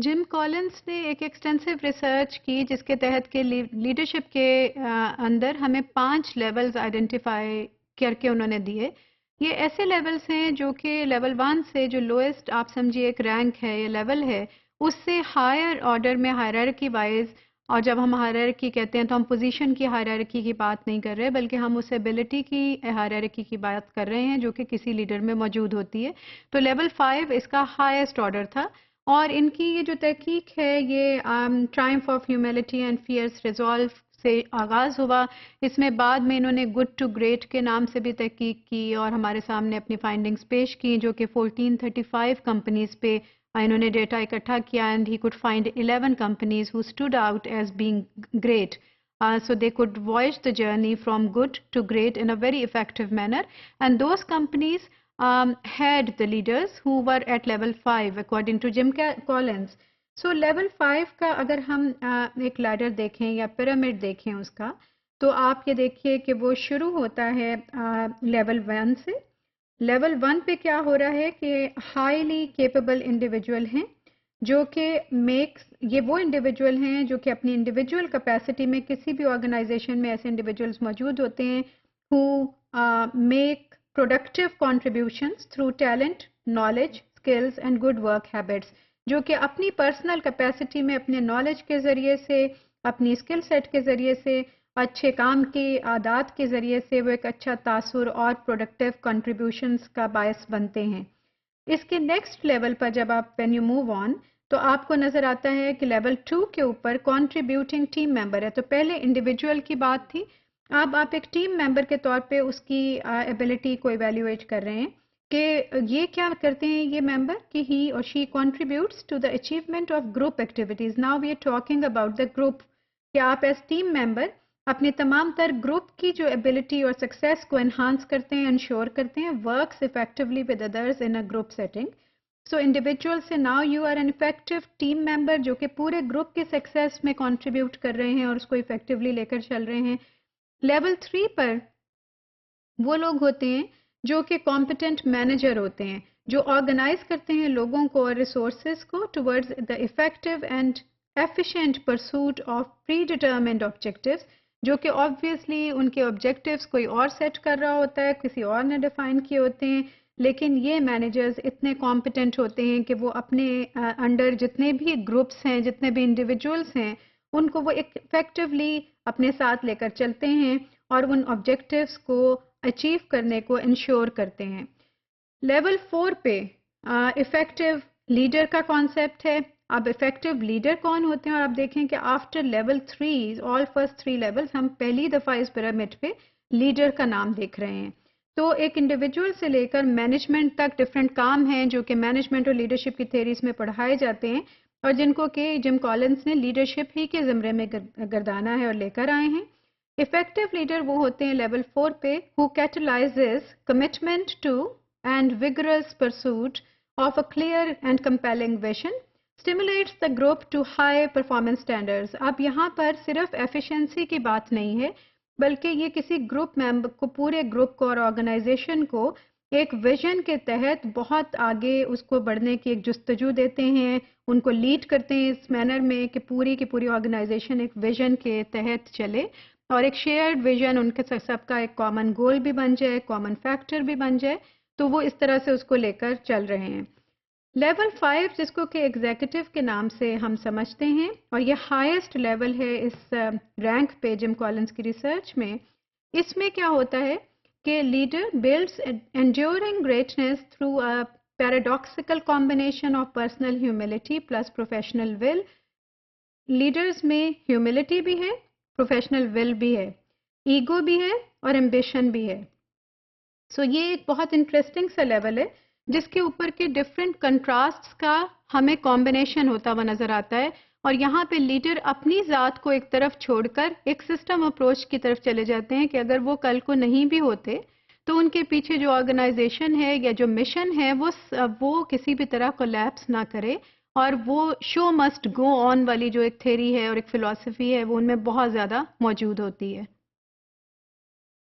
جم Collins نے ایک extensive research کی جس کے تحت کہ لیڈرشپ کے اندر ہمیں 5 لیولز آئیڈینٹیفائی کر کے انہوں نے دیے. یہ ایسے لیولز ہیں جو کہ لیول 1 سے جو لوئسٹ آپ سمجھیے ایک رینک ہے یا لیول ہے اس سے ہائر آرڈر میں ہائرارکی وائز. اور جب ہم ہائرارکی کہتے ہیں تو ہم پوزیشن کی ہائرارکی کی بات نہیں کر رہے بلکہ ہم اس ایبلٹی کی ہائرارکی کی بات کر رہے ہیں جو کہ کسی لیڈر میں موجود ہوتی ہے. تو لیول 5 اس کا ہائیسٹ آرڈر تھا. اور ان کی یہ جو تحقیق ہے یہ ٹرائمف of humility and Faires resolve سے آغاز ہوا. اس میں بعد میں انہوں نے گڈ ٹو گریٹ کے نام سے بھی تحقیق کی اور ہمارے سامنے اپنی فائنڈنگز پیش کی جو کہ 1435 کمپنیز پہ انہوں نے ڈیٹا اکٹھا کیا and he could find 11 companies who stood out as being great. So they could voyage the journey from good to great in a very effective manner. And those companies had the leaders who were at level 5 according to Jim Collins. So level 5 کا اگر ہم ایک leader دیکھیں یا pyramid دیکھیں اس کا تو آپ یہ دیکھیے کہ وہ شروع ہوتا ہے لیول 1 سے. لیول 1 پہ کیا ہو رہا ہے کہ ہائیلی کیپیبل انڈیویجول ہیں جو کہ یہ وہ انڈیویجول ہیں جو کہ اپنی انڈیویجول کیپیسٹی میں کسی بھی آرگنائزیشن میں ایسے انڈیویجولز موجود ہوتے ہیں who make productive contributions through talent, knowledge, skills and good work habits. جو کہ اپنی پرسنل کیپیسٹی میں اپنے نالج کے ذریعے سے اپنی اسکل سیٹ کے ذریعے سے اچھے کام کی عادات کے ذریعے سے وہ ایک اچھا تاثر اور پروڈکٹیو کنٹریبیوشنز کا باعث بنتے ہیں. اس کے نیکسٹ لیول پر جب آپ وین یو موو آن تو آپ کو نظر آتا ہے کہ لیول 2 کے اوپر کنٹریبیوٹنگ ٹیم ممبر ہے. تو پہلے انڈیویجول کی بات تھی, اب آپ ایک ٹیم ممبر کے طور پہ اس کی ایبلٹی کو ایویلیویٹ کر رہے ہیں کہ یہ کیا کرتے ہیں یہ ممبر کہ ہی اور she contributes to the achievement of group activities. Now we are talking about the group کہ آپ ایز ٹیم ممبر اپنے تمام تر گروپ کی جو ایبلٹی اور سکسیس کو انہانس کرتے ہیں, انشور کرتے ہیں, works effectively with others in a group setting. So individual سے now you are an effective team member جو کہ پورے گروپ کے سکسیس میں کنٹریبیوٹ کر رہے ہیں اور اس کو افیکٹولی لے کر چل رہے ہیں. لیول 3 پر وہ لوگ ہوتے ہیں جو کہ کمپیٹنٹ مینیجر ہوتے ہیں جو آرگنائز کرتے ہیں لوگوں کو اور ریسورسز کو towards the effective and efficient pursuit of predetermined objectives جو کہ آبویسلی ان کے آبجیکٹیوز کوئی اور سیٹ کر رہا ہوتا ہے, کسی اور نے ڈیفائن کیے ہوتے ہیں, لیکن یہ مینیجرز اتنے کمپیٹنٹ ہوتے ہیں کہ وہ اپنے انڈر جتنے بھی گروپس ہیں جتنے بھی انڈیویجولس ہیں ان کو وہ افیکٹولی اپنے ساتھ لے کر چلتے ہیں اور ان آبجیکٹیوز کو اچیو کرنے کو انشور کرتے ہیں. لیول 4 پہ افیکٹو لیڈر کا کانسیپٹ ہے. اب افیکٹو لیڈر کون ہوتے ہیں اور آپ دیکھیں کہ آفٹر لیول 3 آل فرسٹ 3 لیولز ہم پہلی دفعہ اس پیرامڈ پہ لیڈر کا نام دیکھ رہے ہیں. تو ایک انڈیویجول سے لے کر مینجمنٹ تک ڈفرینٹ کام ہیں جو کہ مینجمنٹ اور لیڈرشپ کی تھیریز میں پڑھائے جاتے ہیں اور جن کو کہ جم کالنس نے لیڈرشپ ہی کے زمرے میں گردانا ہے اور لے کر آئے ہیں. افیکٹو لیڈر وہ ہوتے ہیں لیول 4 پہ who catalyzes commitment to and vigorous pursuit of a clear and compelling vision, stimulates the group to high performance standards. اب یہاں پر صرف ایفیشنسی کی بات نہیں ہے بلکہ یہ کسی گروپ ممبر کو پورے گروپ کو اور آرگنائزیشن کو ایک ویژن کے تحت بہت آگے اس کو بڑھنے کی ایک جستجو دیتے ہیں, ان کو لیڈ کرتے ہیں اس مینر میں کہ پوری کی پوری آرگنائزیشن ایک ویژن کے تحت چلے اور ایک شیئرڈ ویژن ان کے سب کا ایک کامن گول بھی بن جائے, کامن فیکٹر بھی بن جائے. تو وہ اس طرح سے اس کو لے کر چل رہے ہیں. لیول 5 جس کو کہ ایگزیکٹو کے نام سے ہم سمجھتے ہیں اور یہ ہائیسٹ لیول ہے اس رینک پہ جم کالنس کی ریسرچ میں. اس میں کیا ہوتا ہے کہ leader builds enduring greatness through a paradoxical combination of personal humility plus professional will. Leaders میں ہیوملٹی بھی ہے, پروفیشنل ول بھی ہے, ایگو بھی ہے اور ایمبیشن بھی ہے. سو یہ ایک بہت انٹرسٹنگ سا لیول ہے جس کے اوپر کے ڈفرینٹ کنٹراسٹس کا ہمیں کمبینیشن ہوتا ہوا نظر آتا ہے اور یہاں پہ لیڈر اپنی ذات کو ایک طرف چھوڑ کر ایک سسٹم اپروچ کی طرف چلے جاتے ہیں کہ اگر وہ کل کو نہیں بھی ہوتے تو ان کے پیچھے جو آرگنائزیشن ہے یا جو مشن ہے وہ کسی بھی طرح کولیپس نہ کرے اور وہ شو مسٹ گو آن والی جو ایک تھیری ہے اور ایک فلسفی ہے وہ ان میں بہت زیادہ موجود ہوتی ہے.